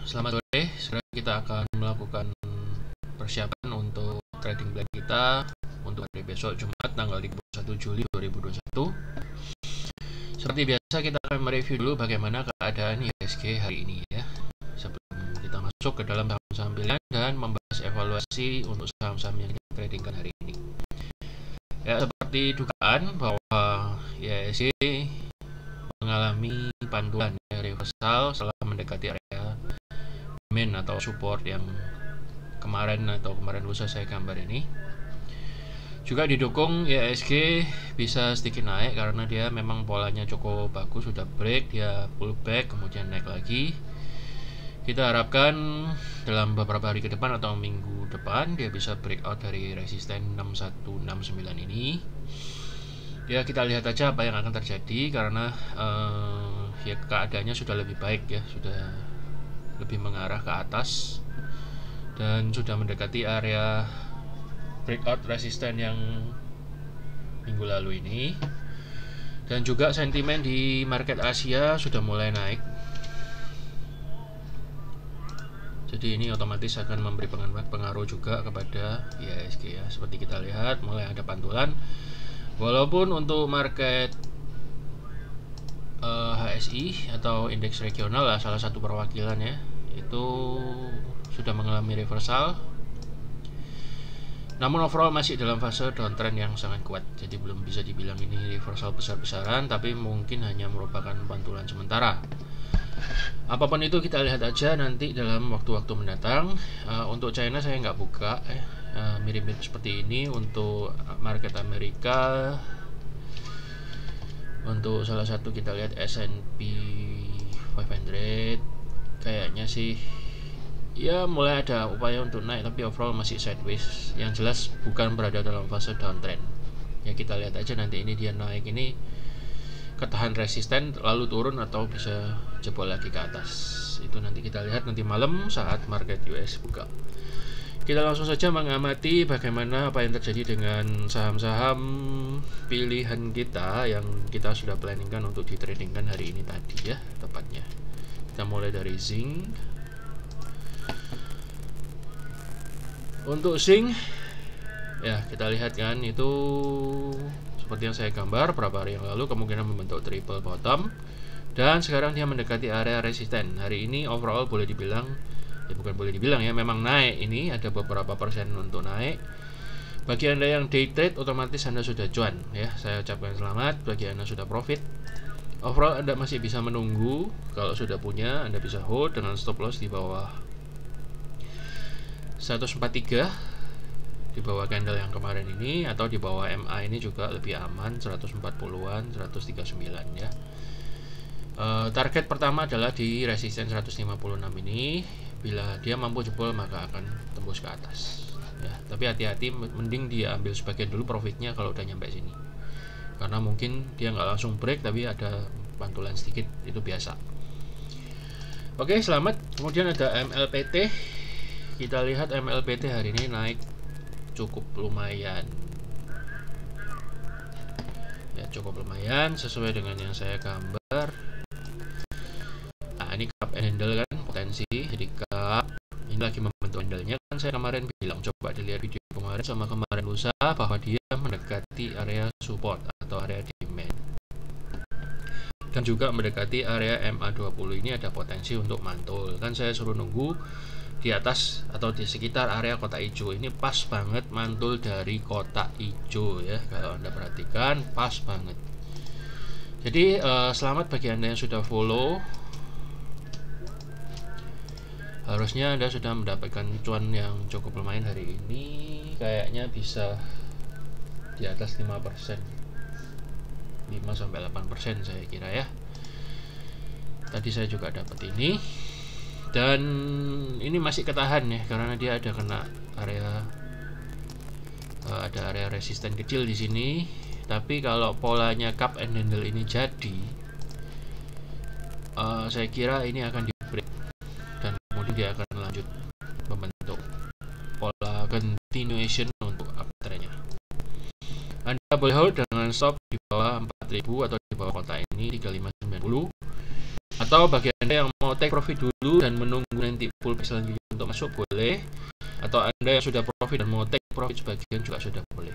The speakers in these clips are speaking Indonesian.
Selamat sore. Sekarang kita akan melakukan persiapan untuk trading plan kita untuk hari besok Jumat tanggal 31 Juli 2021. Seperti biasa kita akan mereview dulu bagaimana keadaan IHSG hari ini ya. Sebelum kita masuk ke dalam saham-saham pilihan dan membahas evaluasi untuk saham-saham yang kita tradingkan hari ini. Ya, seperti dugaan bahwa IHSG mengalami pantulan reversal setelah mendekati area main atau support yang kemarin lusa saya gambar ini. Juga didukung IHSG bisa sedikit naik karena dia memang polanya cukup bagus, sudah break, dia pullback kemudian naik lagi. Kita harapkan dalam beberapa hari ke depan atau minggu depan dia bisa breakout dari resisten 6169 ini. Ya, kita lihat aja apa yang akan terjadi karena ya keadaannya sudah lebih baik ya, sudah lebih mengarah ke atas dan sudah mendekati area breakout resisten yang minggu lalu ini. Dan juga sentimen di market Asia sudah mulai naik, jadi ini otomatis akan memberi pengaruh juga kepada IHSG ya. Seperti kita lihat mulai ada pantulan, walaupun untuk market HSI atau indeks regional lah, salah satu perwakilan ya, itu sudah mengalami reversal. Namun overall masih dalam fase downtrend yang sangat kuat, jadi belum bisa dibilang ini reversal besar-besaran, tapi mungkin hanya merupakan pantulan sementara. Apapun itu kita lihat aja nanti dalam waktu-waktu mendatang. Untuk China saya nggak buka mirip-mirip seperti ini. Untuk market Amerika, untuk salah satu kita lihat S&P 500 kayaknya sih ya mulai ada upaya untuk naik, tapi overall masih sideways. Yang jelas bukan berada dalam fase downtrend ya. Kita lihat aja nanti ini dia naik ini ketahan resisten lalu turun atau bisa jebol lagi ke atas. Itu nanti kita lihat nanti malam saat market US buka. Kita langsung saja mengamati bagaimana apa yang terjadi dengan saham-saham pilihan kita yang kita sudah planningkan untuk di tradingkan hari ini tadi ya, tepatnya. Kita mulai dari zinc. Untuk zinc ya, kita lihat kan itu seperti yang saya gambar beberapa hari yang lalu, kemungkinan membentuk triple bottom dan sekarang dia mendekati area resisten. Hari ini overall boleh dibilang ya, bukan boleh dibilang ya, memang naik. Ini ada beberapa persen untuk naik. Bagi Anda yang day trade, otomatis Anda sudah cuan ya. Saya ucapkan selamat. Bagi Anda sudah profit, overall Anda masih bisa menunggu. Kalau sudah punya, Anda bisa hold dengan stop loss di bawah 143, di bawah candle yang kemarin ini, atau di bawah MA ini juga lebih aman, 140-an, 139 ya. Target pertama adalah di resisten 156 ini. Bila dia mampu jebol maka akan tembus ke atas ya. Tapi hati-hati, mending dia ambil sebagian dulu profitnya kalau udah nyampe sini, karena mungkin dia nggak langsung break tapi ada pantulan sedikit, itu biasa. Oke, selamat. Kemudian ada MLPT. Kita lihat MLPT hari ini naik cukup lumayan ya, cukup lumayan sesuai dengan yang saya gambar. Nah, ini cup and handle kan, potensi jadi cup ini lagi membentuk handle-nya kan. Saya kemarin bilang, coba dilihat video kemarin sama kemarin lusa, bahwa dia mendekati area support atau area demand dan juga mendekati area MA20. ini ada potensi untuk mantul kan. Saya suruh nunggu di atas atau di sekitar area kotak hijau ini, pas banget mantul dari kotak hijau ya. Kalau Anda perhatikan pas banget. Jadi selamat bagi Anda yang sudah follow. Harusnya Anda sudah mendapatkan cuan yang cukup lumayan hari ini. Kayaknya bisa di atas 5%, 5-8% saya kira ya. Tadi saya juga dapat ini, dan ini masih ketahan ya, karena dia ada kena area ada area resisten kecil di sini. Tapi kalau polanya cup and handle ini jadi, saya kira ini akan di break dan kemudian dia akan lanjut membentuk pola continuation untuk uptrendnya. Anda boleh hold dengan stop di bawah 4000 atau di bawah kotak ini 3590. Atau bagi Anda yang mau take profit dulu dan menunggu nanti pullback selanjutnya untuk masuk, boleh. Atau Anda yang sudah profit dan mau take profit sebagian juga sudah boleh.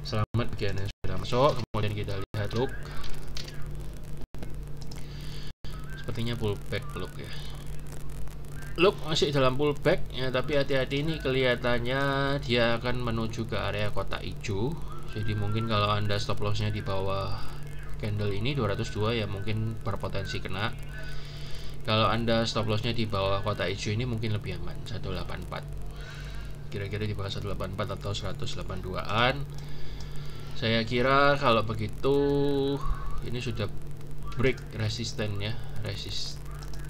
Selamat bagi Anda yang sudah masuk. Kemudian kita lihat look. Sepertinya pullback look ya. Look masih dalam pullback ya, tapi hati-hati ini kelihatannya dia akan menuju ke area kotak hijau. Jadi mungkin kalau Anda stop lossnya di bawah candle ini 202 ya mungkin berpotensi kena. Kalau Anda stop lossnya di bawah kotak hijau ini mungkin lebih aman, 184. Kira-kira di bawah 184 atau 182-an. Saya kira kalau begitu ini sudah break resisten ya,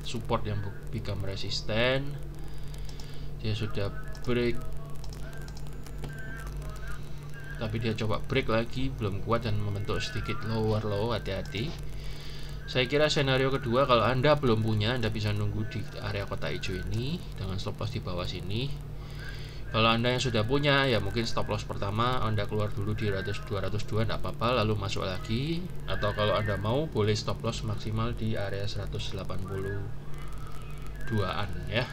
support yang become resisten. Dia sudah break, tapi dia coba break lagi, belum kuat dan membentuk sedikit lower low. Hati-hati. Saya kira senario kedua, kalau Anda belum punya, Anda bisa nunggu di area kotak hijau ini dengan stop loss di bawah sini. Kalau Anda yang sudah punya, ya mungkin stop loss pertama Anda keluar dulu di 202 tidak apa-apa, lalu masuk lagi. Atau kalau Anda mau, boleh stop loss maksimal di area 182-an ya.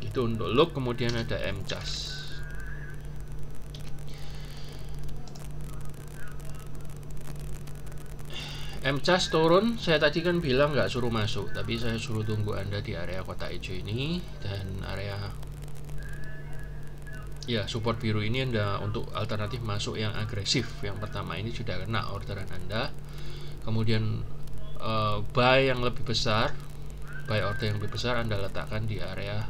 Itu untuk look. Kemudian ada MCAS. MCAS turun, saya tadi kan bilang nggak suruh masuk, tapi saya suruh tunggu Anda di area kotak hijau ini dan area ya support biru ini. Anda untuk alternatif masuk yang agresif. Yang pertama ini sudah kena orderan Anda. Kemudian buy yang lebih besar, buy order yang lebih besar Anda letakkan di area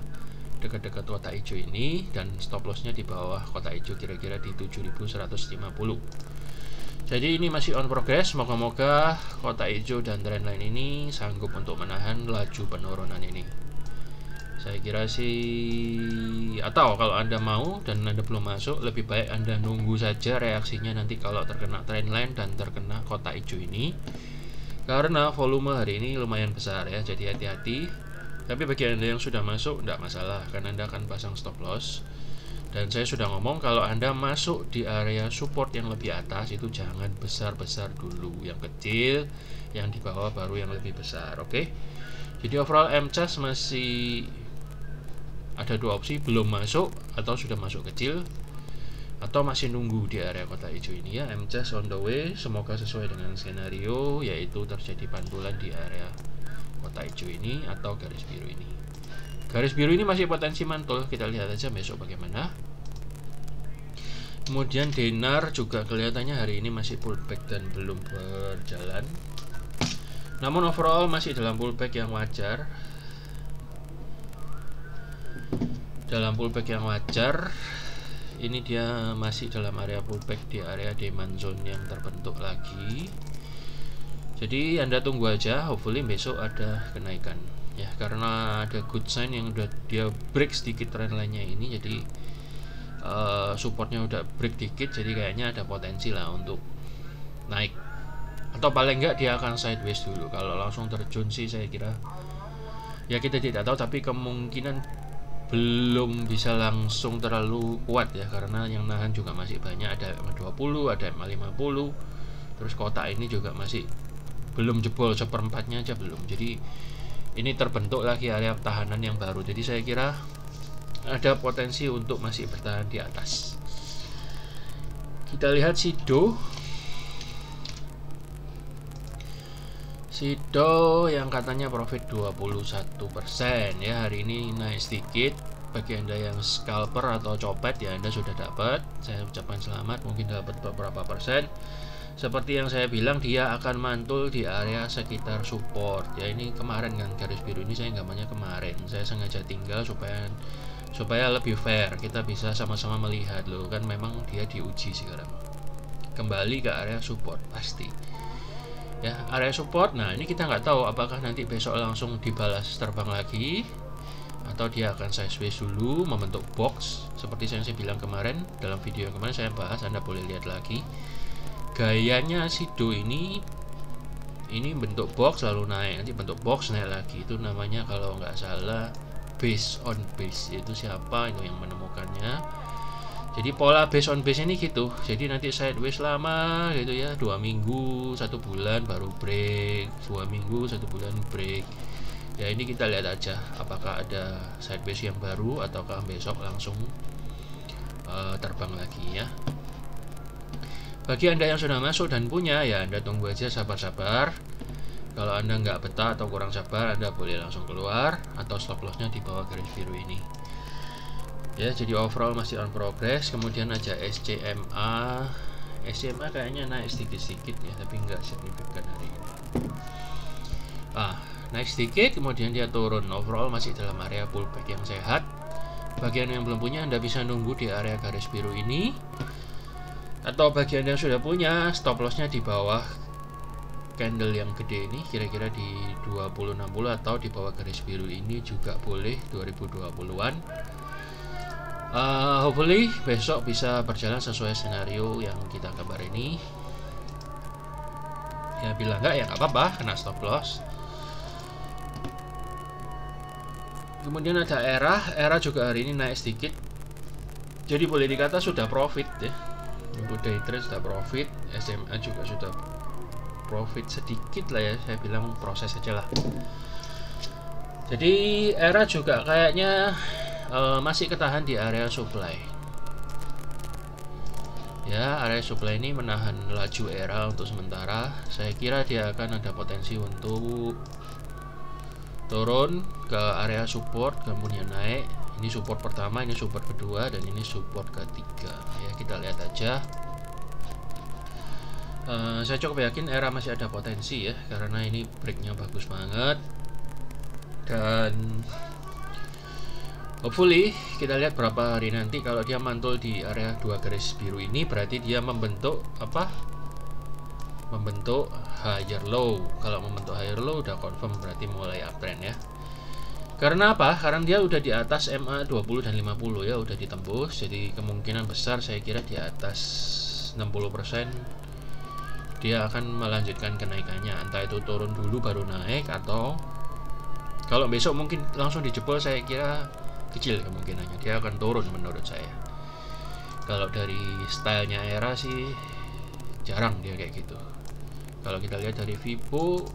dekat-dekat kotak hijau ini dan stop lossnya di bawah kotak hijau kira-kira di 7150. Jadi ini masih on progress. Moga-moga kotak hijau dan trendline ini sanggup untuk menahan laju penurunan ini. Saya kira sih, atau kalau Anda mau dan Anda belum masuk, lebih baik Anda nunggu saja reaksinya nanti kalau terkena trendline dan terkena kotak hijau ini. Karena volume hari ini lumayan besar ya, jadi hati-hati. Tapi bagi Anda yang sudah masuk, tidak masalah, karena Anda akan pasang stop loss. Dan saya sudah ngomong kalau Anda masuk di area support yang lebih atas itu jangan besar-besar dulu, yang kecil, yang di bawah baru yang lebih besar. Oke. Jadi overall MCAS masih ada dua opsi, belum masuk atau sudah masuk kecil, atau masih nunggu di area kotak hijau ini ya. MCAS on the way, semoga sesuai dengan skenario, yaitu terjadi pantulan di area kotak hijau ini atau garis biru ini. Garis biru ini masih potensi mantul, kita lihat aja besok bagaimana. Kemudian dinar juga kelihatannya hari ini masih pullback dan belum berjalan. Namun overall masih dalam pullback yang wajar. Dalam pullback yang wajar. Ini dia masih dalam area pullback di area demand zone yang terbentuk lagi. Jadi Anda tunggu aja, hopefully besok ada kenaikan. Ya, karena ada good sign yang udah dia break sedikit trendline-nya ini, jadi supportnya udah break dikit, jadi kayaknya ada potensi lah untuk naik. Atau paling enggak dia akan sideways dulu. Kalau langsung terjun sih saya kira ya kita tidak tahu, tapi kemungkinan belum bisa langsung terlalu kuat ya, karena yang nahan juga masih banyak, ada MA20, ada MA50, terus kotak ini juga masih belum jebol seperempatnya aja belum. Jadi ini terbentuk lagi area pertahanan yang baru, jadi saya kira ada potensi untuk masih bertahan di atas. Kita lihat Sido yang katanya profit 21% ya, hari ini naik sedikit. Bagi Anda yang scalper atau copet ya, Anda sudah dapat, saya ucapkan selamat, mungkin dapat beberapa persen. Seperti yang saya bilang, dia akan mantul di area sekitar support ya. Ini kemarin kan garis biru ini saya gambarnya kemarin, saya sengaja tinggal supaya lebih fair, kita bisa sama-sama melihat loh kan, memang dia diuji sekarang kembali ke area support pasti ya, area support. Nah ini kita nggak tahu apakah nanti besok langsung dibalas terbang lagi atau dia akan sideways dulu membentuk box seperti yang saya bilang kemarin dalam video yang kemarin saya bahas. Anda boleh lihat lagi gayanya Sido ini bentuk box lalu naik, nanti bentuk box naik lagi. Itu namanya kalau nggak salah base on base, itu siapa itu yang menemukannya. Jadi pola base on base ini gitu, jadi nanti sideways lama gitu ya, 2 minggu 1 bulan baru break, 2 minggu 1 bulan break. Ya ini kita lihat aja apakah ada sideways yang baru ataukah besok langsung terbang lagi ya. Bagi Anda yang sudah masuk dan punya, ya Anda tunggu aja sabar-sabar. Kalau Anda nggak betah atau kurang sabar, Anda boleh langsung keluar atau stop lossnya di bawah garis biru ini. Ya, jadi overall masih on progress. Kemudian aja SCMA. SCMA kayaknya naik sedikit-sedikit ya, tapi nggak signifikan hari ini. Naik sedikit, kemudian dia turun. Overall masih dalam area pullback yang sehat. Bagian yang belum punya, Anda bisa nunggu di area garis biru ini. Atau bagian yang sudah punya, stop lossnya di bawah candle yang gede ini, kira-kira di 2060 atau di bawah garis biru ini juga boleh 2020-an. Hopefully besok bisa berjalan sesuai scenario yang kita kabar ini. Ya bila enggak ya nggak apa-apa, kena stop loss. Kemudian ada era juga hari ini naik sedikit. Jadi boleh dikata sudah profit ya. Untuk day trade sudah profit, SMA juga sudah profit sedikit lah ya, saya bilang proses aja lah. Jadi era juga kayaknya masih ketahan di area supply. Ya, area supply ini menahan laju era untuk sementara. Saya kira dia akan ada potensi untuk turun ke area support kemudian naik. Ini support pertama, ini support kedua, dan ini support ketiga. Ya, kita lihat aja. Saya cukup yakin era masih ada potensi ya, karena ini breaknya bagus banget. Dan hopefully kita lihat berapa hari nanti. Kalau dia mantul di area 2 garis biru ini, berarti dia membentuk apa? Membentuk higher low. Kalau membentuk higher low udah confirm berarti mulai uptrend ya. Karena apa? Karena dia udah di atas MA 20 dan 50 ya, udah ditembus. Jadi kemungkinan besar saya kira di atas 60% dia akan melanjutkan kenaikannya. Entah itu turun dulu baru naik, atau kalau besok mungkin langsung dijebol, saya kira kecil kemungkinannya. Dia akan turun menurut saya. Kalau dari stylenya era sih jarang dia kayak gitu. Kalau kita lihat dari Fibo,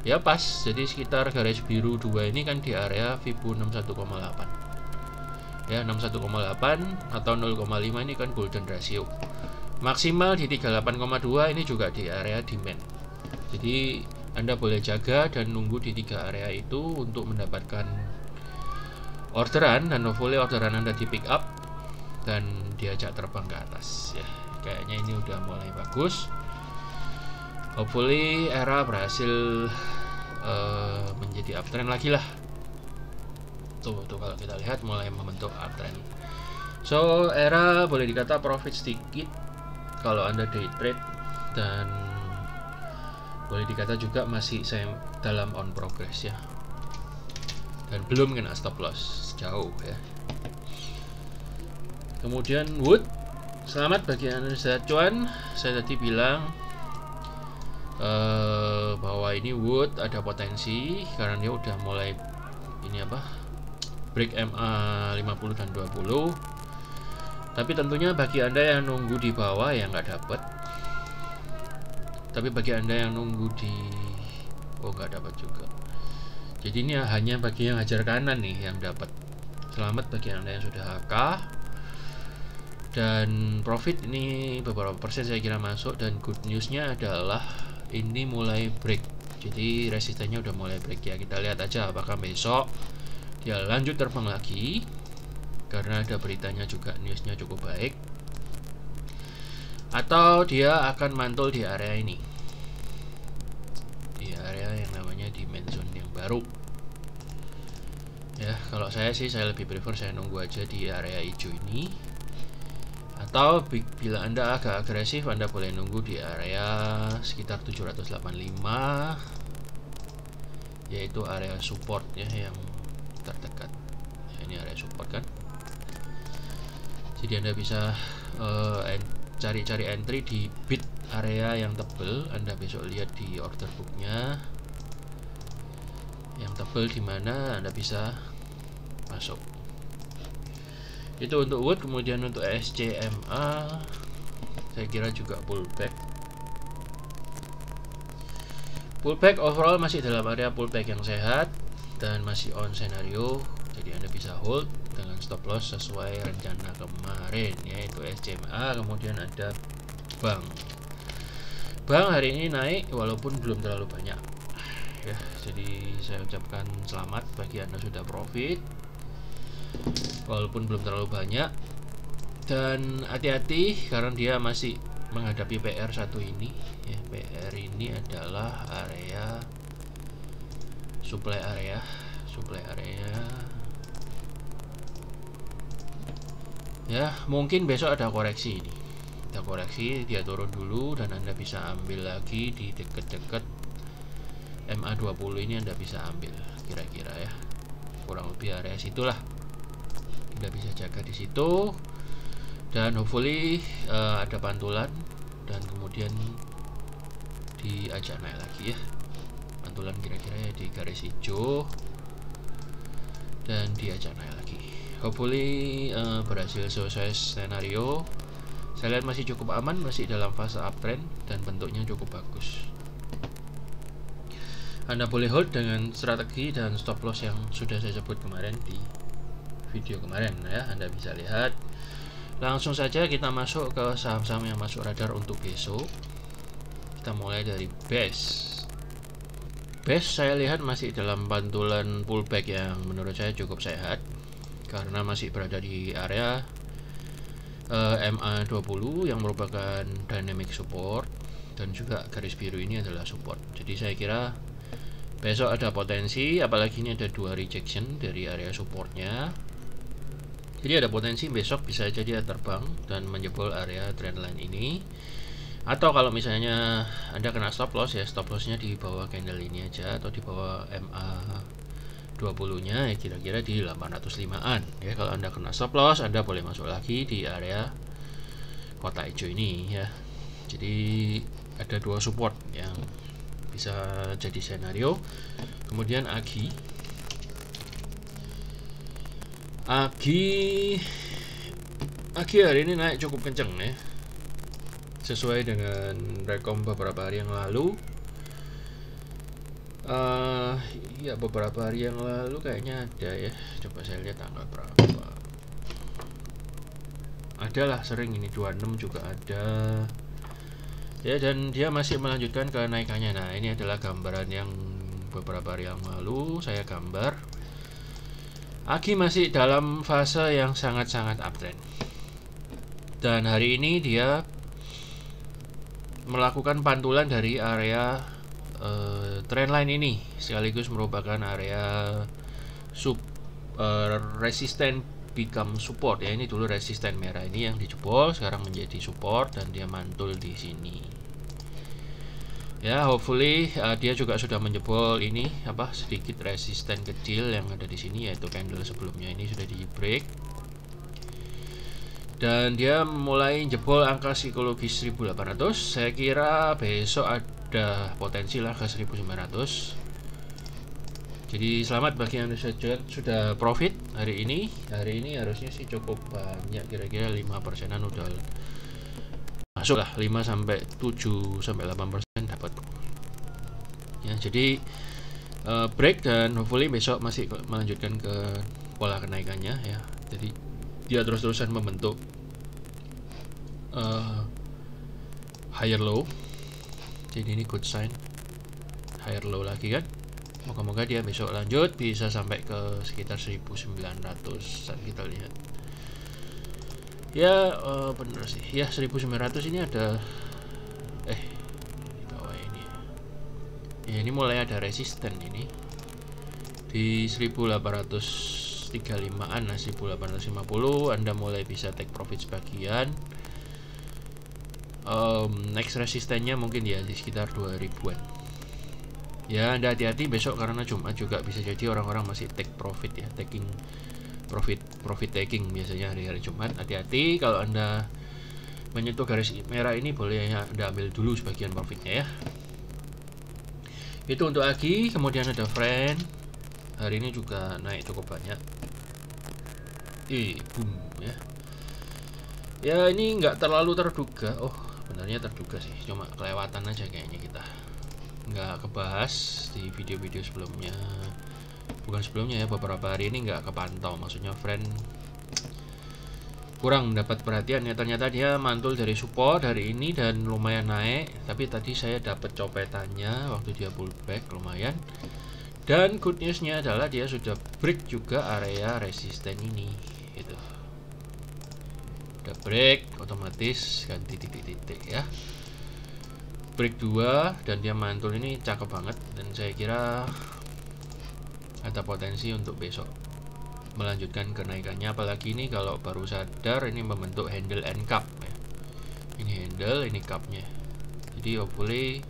ya pas, jadi sekitar garis biru 2 ini kan di area Fibo 61,8 ya, 61,8 atau 0,5 ini kan golden ratio. Maksimal di 38,2 ini juga di area demand. Jadi Anda boleh jaga dan nunggu di 3 area itu untuk mendapatkan orderan, dan hopefully orderan Anda di pick up dan diajak terbang ke atas ya. Kayaknya ini udah mulai bagus. Hopefully era berhasil menjadi uptrend lagi lah. Tuh kalau kita lihat mulai membentuk uptrend. So era boleh dikata profit sedikit kalau Anda day trade, dan boleh dikata juga masih saya dalam on progress ya, dan belum kena stop loss jauh ya. Kemudian Wood, selamat bagi analisa cuan. Saya tadi bilang bahwa ini Wood ada potensi karena dia udah mulai ini apa, break MA 50 dan 20. Tapi tentunya bagi Anda yang nunggu di bawah ya nggak dapat. Tapi bagi Anda yang nunggu di nggak dapat juga. Jadi ini hanya bagi yang hajar kanan nih yang dapat. Selamat bagi Anda yang sudah HK. Dan profit ini beberapa persen saya kira masuk, dan good newsnya adalah ini mulai break. Jadi resistennya udah mulai break ya. Kita lihat aja apakah besok dia lanjut terbang lagi, karena ada beritanya juga, newsnya cukup baik, atau dia akan mantul di area ini, di area yang namanya dimension yang baru ya. Kalau saya sih, saya lebih prefer saya nunggu aja di area hijau ini. Atau bila Anda agak agresif, Anda boleh nunggu di area sekitar 785, yaitu area support ya, yang terdekat ya. Ini area support kan, jadi Anda bisa cari-cari entry di bid area yang tebel. Anda besok lihat di order booknya yang tebel di mana Anda bisa masuk. Itu untuk Wood. Kemudian untuk SCMA saya kira juga pullback. Pullback overall masih dalam area pullback yang sehat. dan masih on senario, jadi Anda bisa hold dengan stop loss sesuai rencana kemarin, yaitu SCMA. Kemudian ada bank hari ini naik walaupun belum terlalu banyak ya, jadi saya ucapkan selamat bagi Anda sudah profit walaupun belum terlalu banyak. Dan hati-hati karena dia masih menghadapi PR1 ini ya. PR ini adalah area supply area ya. Mungkin besok ada koreksi ini, dia turun dulu dan Anda bisa ambil lagi di deket-deket MA20 ini. Anda bisa ambil kira-kira ya, kurang lebih area situlah. Anda bisa jaga di situ dan hopefully ada pantulan dan kemudian diajak naik lagi ya. Pantulan kira-kira ya di garis hijau dan diajak naik lagi. Hopefully berhasil sesuai senario. Saya lihat masih cukup aman, masih dalam fase uptrend dan bentuknya cukup bagus. Anda boleh hold dengan strategi dan stop loss yang sudah saya sebut kemarin di video kemarin ya. Anda bisa lihat. Langsung saja kita masuk ke saham-saham yang masuk radar untuk besok. Kita mulai dari BES. BES saya lihat masih dalam pantulan pullback yang menurut saya cukup sehat karena masih berada di area MA20 yang merupakan dynamic support dan juga garis biru ini adalah support. Jadi saya kira besok ada potensi, apalagi ini ada dua rejection dari area supportnya. Jadi ada potensi besok bisa jadi terbang dan menjebol area trendline ini. Atau kalau misalnya Anda kena stop loss ya, stop lossnya di bawah candle ini aja atau di bawah MA20 nya ya, kira-kira di 805an ya. Kalau Anda kena stop loss, Anda boleh masuk lagi di area kotak hijau ini ya. Jadi ada dua support yang bisa jadi senario. Kemudian Agi hari ini naik cukup kenceng ya, sesuai dengan rekom beberapa hari yang lalu. Ya beberapa hari yang lalu kayaknya ada ya, coba saya lihat tanggal berapa. Adalah sering ini 26 juga ada ya, dan dia masih melanjutkan kenaikannya. Nah ini adalah gambaran yang beberapa hari yang lalu saya gambar. Agi masih dalam fase yang sangat-sangat uptrend dan hari ini dia melakukan pantulan dari area trendline ini, sekaligus merupakan area resisten become support ya. Ini dulu resisten merah ini yang dijebol, sekarang menjadi support dan dia mantul di sini ya. Hopefully dia juga sudah menjebol ini sedikit resisten kecil yang ada di sini, yaitu candle sebelumnya ini sudah di break dan dia mulai jebol angka psikologis 1800. Saya kira besok ada potensi lah ke 1900. Jadi selamat bagi yang sudah profit hari ini. Hari ini harusnya sih cukup banyak, kira-kira 5%an udah masuk lah, 5 sampai 7 sampai 8% dapat ya. Jadi break dan hopefully besok masih melanjutkan ke pola kenaikannya ya. Jadi dia terus-terusan membentuk higher low, jadi ini good sign, higher low lagi kan. Moga-moga dia besok lanjut bisa sampai ke sekitar 1900 kita lihat ya. Bener sih ya, 1900 ini ada di bawah ini ya, ini mulai ada resisten ini di 1835an, 1850 Anda mulai bisa take profit sebagian. Next resistennya mungkin ya di sekitar 2000-an ya. Anda hati-hati besok karena Jumat juga bisa jadi orang-orang masih take profit ya, profit taking biasanya hari-hari Jumat. Hati-hati kalau Anda menyentuh garis merah ini, boleh Anda ambil dulu sebagian profitnya ya. Itu untuk Agi. Kemudian ada Friend, hari ini juga naik cukup banyak. Boom ya. Ya ini nggak terlalu terduga. Oh sebenarnya terduga sih, cuma kelewatan aja kayaknya, kita nggak kebahas di video-video sebelumnya. bukan sebelumnya ya, beberapa hari ini nggak kepantau, maksudnya friend kurang mendapat perhatian ya. Ternyata dia mantul dari support hari ini dan lumayan naik, tapi tadi saya dapat copetannya waktu dia pullback lumayan. Dan good newsnya adalah dia sudah break juga area resisten ini gitu. Udah break, otomatis ganti titik-titik ya. Break 2 dan dia mantul ini cakep banget, dan saya kira ada potensi untuk besok melanjutkan kenaikannya, apalagi ini kalau baru sadar ini membentuk handle and cup ya. Ini handle, ini cupnya, jadi hopefully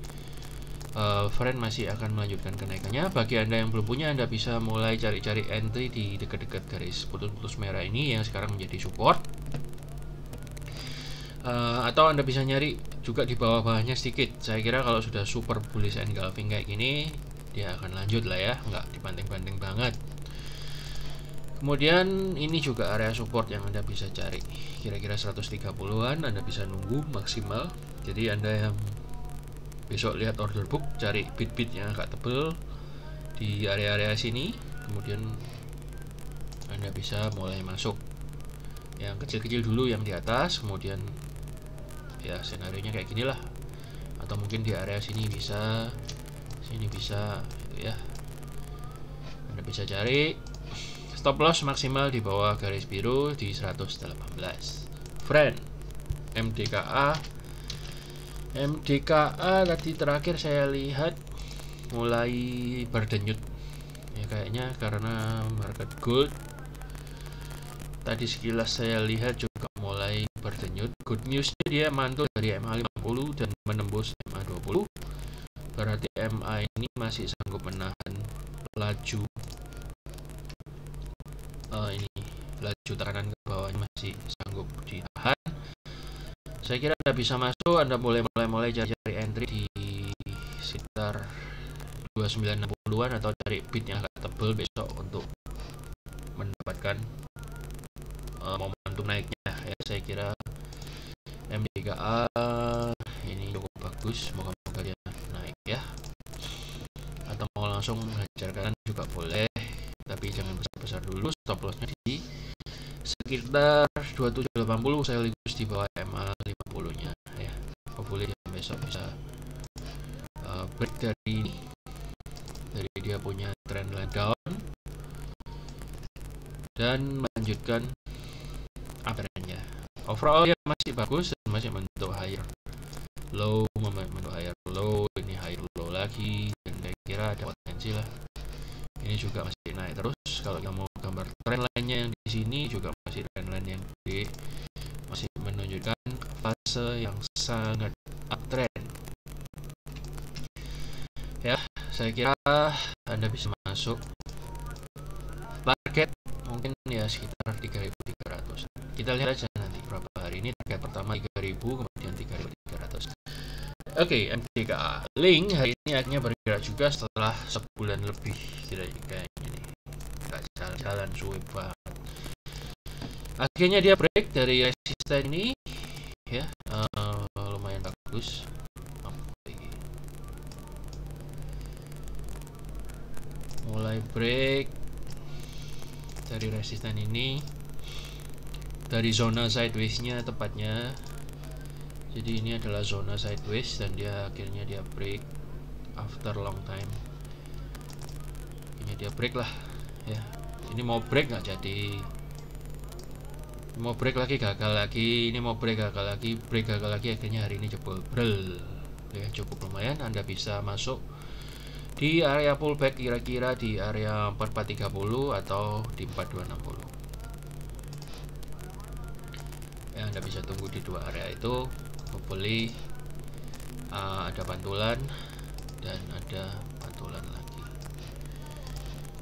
friend masih akan melanjutkan kenaikannya. Bagi Anda yang belum punya, Anda bisa mulai cari-cari entry di dekat-dekat garis putus-putus merah ini yang sekarang menjadi support, atau Anda bisa nyari juga di bawah-bawahnya sedikit. Saya kira kalau sudah super bullish engulfing kayak gini, dia akan lanjut lah ya, nggak dibanting-banting banget. Kemudian ini juga area support yang Anda bisa cari, kira-kira 130-an Anda bisa nunggu maksimal. Jadi Anda yang besok lihat order book, cari bit-bit yang agak tebel di area-area sini, kemudian Anda bisa mulai masuk yang kecil-kecil dulu yang di atas, kemudian ya senarionya kayak gini lah, atau mungkin di area sini bisa, sini bisa gitu ya. Anda bisa cari stop loss maksimal di bawah garis biru di 118. Friend, MDKA tadi terakhir saya lihat mulai berdenyut ya, kayaknya karena market gold tadi sekilas saya lihat juga mulai berdenyut. Good newsnya dia mantul dari MA50 dan menembus MA20, berarti MA ini masih sanggup menahan laju ini laju tekanan ke bawahnya, masih sanggup ditahan. Saya kira Anda bisa masuk, Anda mulai cari entry di sekitar 2960-an atau cari bid yang agak tebal besok untuk mendapatkan momentum naiknya ya. Saya kira MDKA ini cukup bagus, moga-moga dia naik ya. Atau mau langsung hajar kanan juga boleh, tapi jangan besar-besar dulu. Stop lossnya di sekitar 2780 sekaligus di bawah MA50 nya ya. Hopefully besok bisa break dari dia punya trend line down dan melanjutkan uptrendnya. Overall dia masih bagus dan masih membentuk higher low, membentuk higher low, ini higher low lagi, dan saya kira ada potensi lah. Ini juga masih naik terus. Kalau kita mau gambar trend line-nya yang di sini juga masih trend line yang gede, masih menunjukkan fase yang sangat uptrend. Ya, saya kira Anda bisa masuk target mungkin ya sekitar 3.300. Kita lihat aja nanti berapa hari ini. Target pertama 3.000, kemudian 3.300. Oke, MDKA link hari ini akhirnya bergerak juga setelah sebulan lebih kira-kira ini. Nggak jalan suwe banget. Akhirnya dia break dari resisten ini ya, lumayan bagus. Mulai break dari resisten ini, dari zona sideways-nya tepatnya. Jadi ini adalah zona sideways dan dia akhirnya dia break after long time. Ini dia break lah ya. Ini mau break nggak jadi, mau break lagi gagal lagi, ini mau break gagal lagi, break gagal lagi, akhirnya hari ini jebol brel ya, cukup lumayan. Anda bisa masuk di area pullback kira-kira di area 4430 atau di 4260 ya. Anda bisa tunggu di dua area itu, hopefully ada pantulan dan ada pantulan lagi.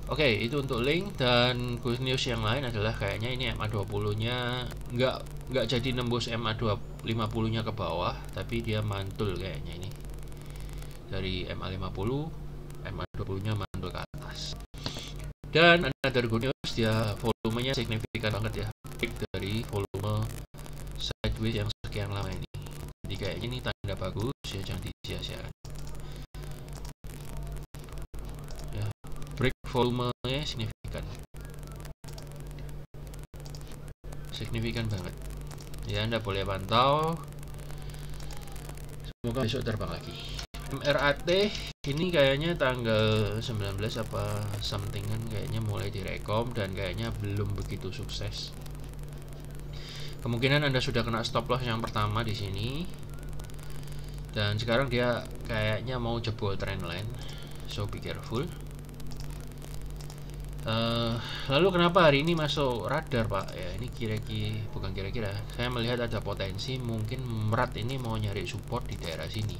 Oke, itu untuk link. Dan good news yang lain adalah kayaknya ini MA20 nya nggak jadi nembus MA50 nya ke bawah, tapi dia mantul kayaknya ini dari MA50, MA20 nya mantul ke atas. Dan another good news, dia volumenya signifikan banget ya, break dari volume sideways yang sekian lama ini. Jadi kayaknya ini tanda bagus ya, jangan disia-siakan ya. Break volumenya signifikan banget ya. Anda boleh pantau, semoga besok terbang lagi. MRAT ini kayaknya tanggal 19 apa something kan, kayaknya mulai direkom dan kayaknya belum begitu sukses. Kemungkinan Anda sudah kena stop loss yang pertama di sini, dan sekarang dia kayaknya mau jebol trendline, so be careful. Lalu kenapa hari ini masuk radar, Pak? Ya ini bukan kira-kira, saya melihat ada potensi mungkin merat ini mau nyari support di daerah sini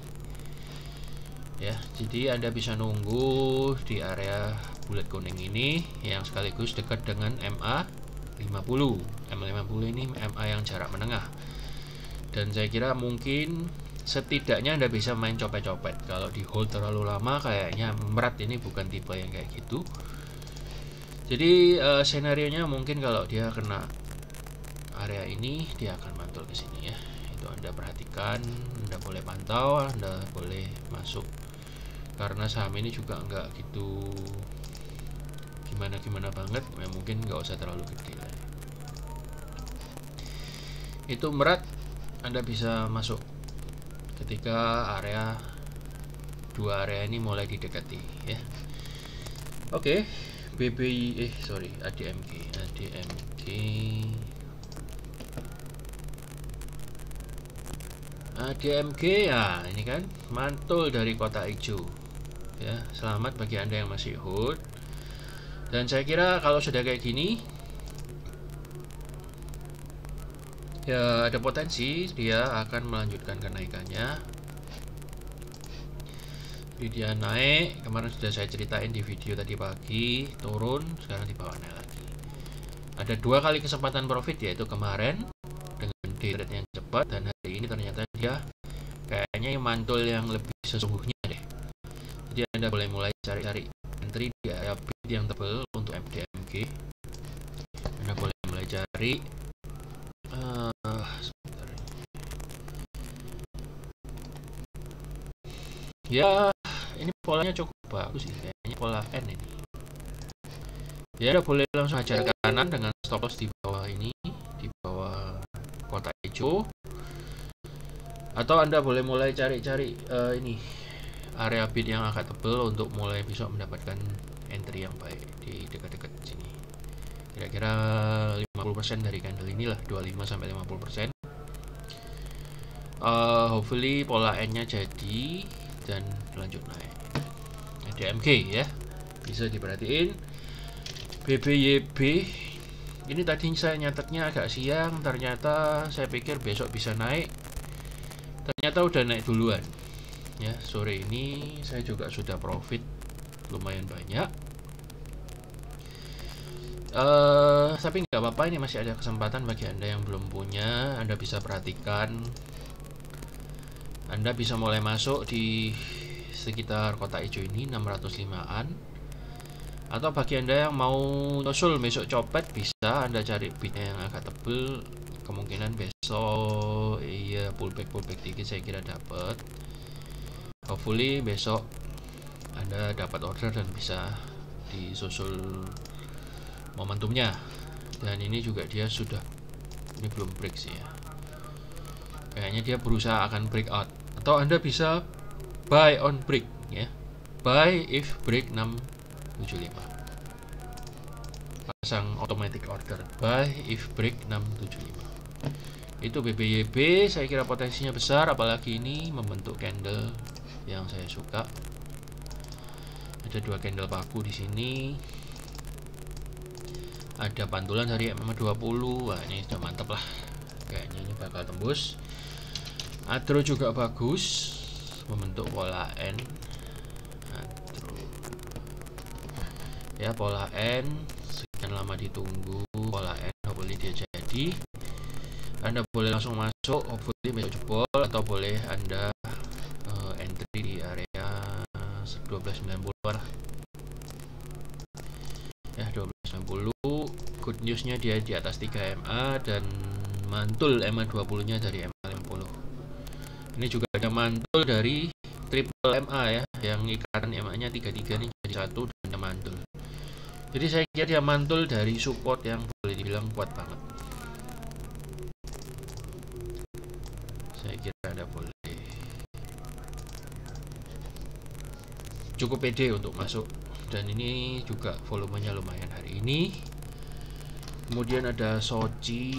ya. Jadi Anda bisa nunggu di area bulat kuning ini yang sekaligus dekat dengan MA50. MA50 ini MA yang jarak menengah, dan saya kira mungkin setidaknya Anda bisa main copet-copet. Kalau di hold terlalu lama kayaknya merat ini bukan tipe yang kayak gitu. Jadi senarionya mungkin kalau dia kena area ini dia akan mantul ke sini ya. Itu Anda perhatikan, Anda boleh pantau, Anda boleh masuk, karena saham ini juga nggak gitu gimana-gimana banget ya, mungkin nggak usah terlalu gede lah. Itu merat Anda bisa masuk ketika dua area ini mulai didekati ya. Oke. ADMG ya, ini kan mantul dari kotak hijau ya. Selamat bagi Anda yang masih hold, dan saya kira kalau sudah kayak gini ya ada potensi dia akan melanjutkan kenaikannya. Jadi dia naik, kemarin sudah saya ceritain di video tadi pagi, turun, sekarang di bawah naik lagi. Ada 2 kali kesempatan profit, yaitu kemarin dengan day trade yang cepat, dan hari ini ternyata dia kayaknya mantul yang lebih sesungguhnya deh. Jadi Anda boleh mulai cari-cari entry di area bid yang tebal untuk MDMG. Anda boleh mulai cari sebentar. Ya, ini polanya cukup bagus sih, kayaknya pola N ini. Ya, Anda boleh langsung hajar ke kanan dengan stop loss di bawah ini, di bawah kotak hijau. Atau Anda boleh mulai cari-cari ini area bid yang agak tebal untuk mulai bisa mendapatkan entry yang baik di dekat-dekat sini. Kira-kira 50% dari candle inilah, 25-50%. Hopefully pola N-nya jadi dan lanjut naik. DMG ya, bisa diperhatiin. BBYB ini tadi saya nyatetnya agak siang, ternyata saya pikir besok bisa naik, ternyata udah naik duluan ya. Sore ini saya juga sudah profit lumayan banyak, tapi nggak apa-apa, ini masih ada kesempatan bagi Anda yang belum punya. Anda bisa perhatikan, Anda bisa mulai masuk di sekitar kotak hijau ini 605-an, atau bagi Anda yang mau nyusul besok copet bisa Anda cari bidnya yang agak tebel. Kemungkinan besok iya pullback dikit saya kira dapat. Hopefully besok Anda dapat order dan bisa disusul momentumnya. Dan ini juga dia sudah, ini belum break sih ya, kayaknya dia berusaha akan breakout. Atau Anda bisa buy on break ya, buy if break 675, pasang automatic order buy if break 675. Itu BBYB, saya kira potensinya besar, apalagi ini membentuk candle yang saya suka. Ada 2 candle paku di sini, ada pantulan dari MM20. Wah, ini sudah mantap lah, kayaknya ini bakal tembus. Adro juga bagus, membentuk pola N. Adro ya, pola N sekian lama ditunggu, pola N hopefully dia jadi. Anda boleh langsung masuk, hopefully besok jebol, atau boleh Anda entry di area 1290 lah ya. 1290 good newsnya dia di atas 3 MA dan mantul MA20 nya dari MA50. Ini juga ada mantul dari triple MA ya, yang ikatan MA nya 33 ini jadi 1 dan mantul. Jadi saya kira dia mantul dari support yang boleh dibilang kuat banget. Saya kira Anda boleh cukup pede untuk masuk, dan ini juga volumenya lumayan hari ini. Kemudian ada Soji,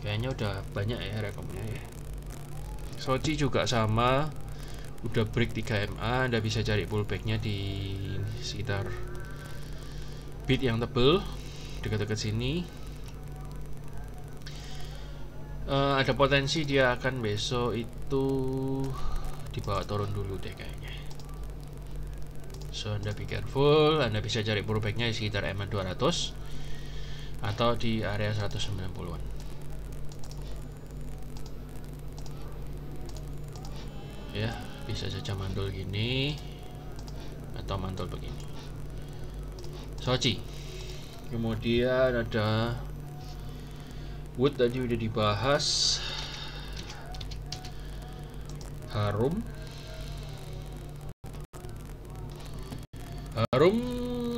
kayaknya udah banyak ya rekomnya ya. Soji juga sama, udah break 3 MA. Anda bisa cari pullbacknya di sekitar bid yang tebel dekat-dekat sini. Ada potensi dia akan besok itu dibawa turun dulu deh kayaknya. So Anda be careful. Anda bisa cari pullbacknya di sekitar MA 200 atau di area 190-an. Ya, bisa saja mantul gini atau mantul begini. Soji. Kemudian ada Wood, tadi udah dibahas. Harum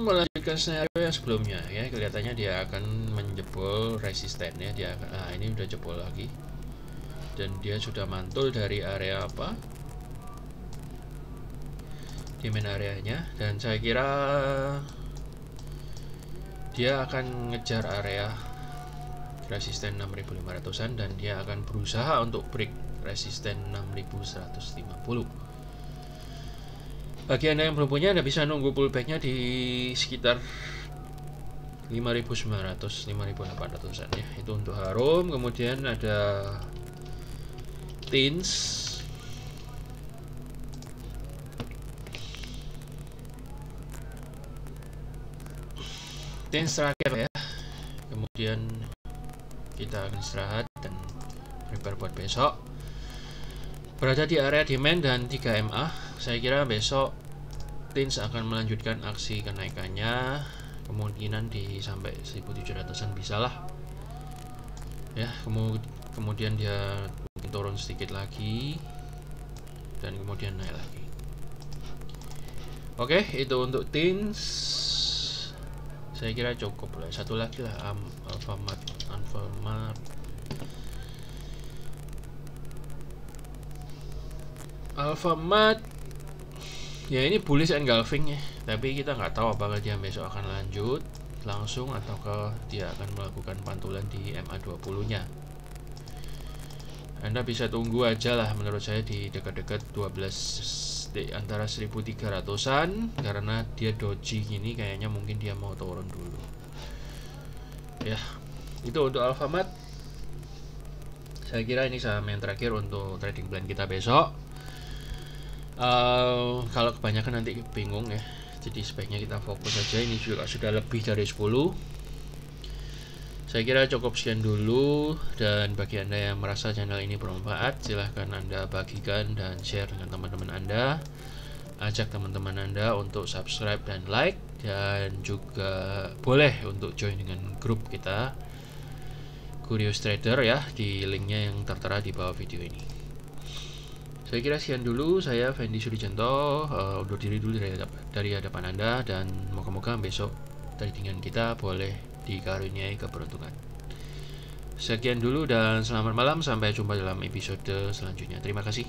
melanjutkan scenario yang sebelumnya ya. Kelihatannya dia akan menjebol resistennya. Dia ini udah jebol lagi, dan dia sudah mantul dari area apa, demand areanya, dan saya kira dia akan ngejar area resisten 6500-an, dan dia akan berusaha untuk break resisten 6150. Bagi Anda yang belum punya, Anda bisa nunggu pullbacknya di sekitar 5900, 5800-an ya. Itu untuk Harum. Kemudian ada Tins. Tins terakhir ya. Kemudian kita akan istirahat dan prepare buat besok. Berada di area demand dan 3 MA. Saya kira besok Tins akan melanjutkan aksi kenaikannya, kemungkinan di sampai 1700-an bisa lah ya. Kemudian dia turun sedikit lagi dan kemudian naik lagi. Oke, itu untuk Tins. Saya kira cukup lah. Satu lagi lah, Alfamart. Ya ini bullish engulfing ya, tapi kita nggak tahu apakah dia besok akan lanjut langsung ataukah dia akan melakukan pantulan di MA20-nya. Anda bisa tunggu aja lah menurut saya di dekat-dekat 12 di antara 1300-an, karena dia doji gini kayaknya mungkin dia mau turun dulu. Ya, itu untuk Alfamart. Saya kira ini saham yang terakhir untuk trading plan kita besok. Kalau kebanyakan nanti bingung ya, jadi sebaiknya kita fokus saja. Ini juga sudah lebih dari 10. Saya kira cukup sekian dulu, dan bagi Anda yang merasa channel ini bermanfaat, silahkan Anda bagikan dan share dengan teman-teman Anda. Ajak teman-teman Anda untuk subscribe dan like, dan juga boleh untuk join dengan grup kita Curious Trader ya, di linknya yang tertera di bawah video ini. Saya kira sekian dulu. Saya Fendi Sudijanto, undur diri dulu dari hadapan Anda, dan moga-moga besok tradingan kita boleh dikaruniai keberuntungan. Sekian dulu dan selamat malam. Sampai jumpa dalam episode selanjutnya. Terima kasih.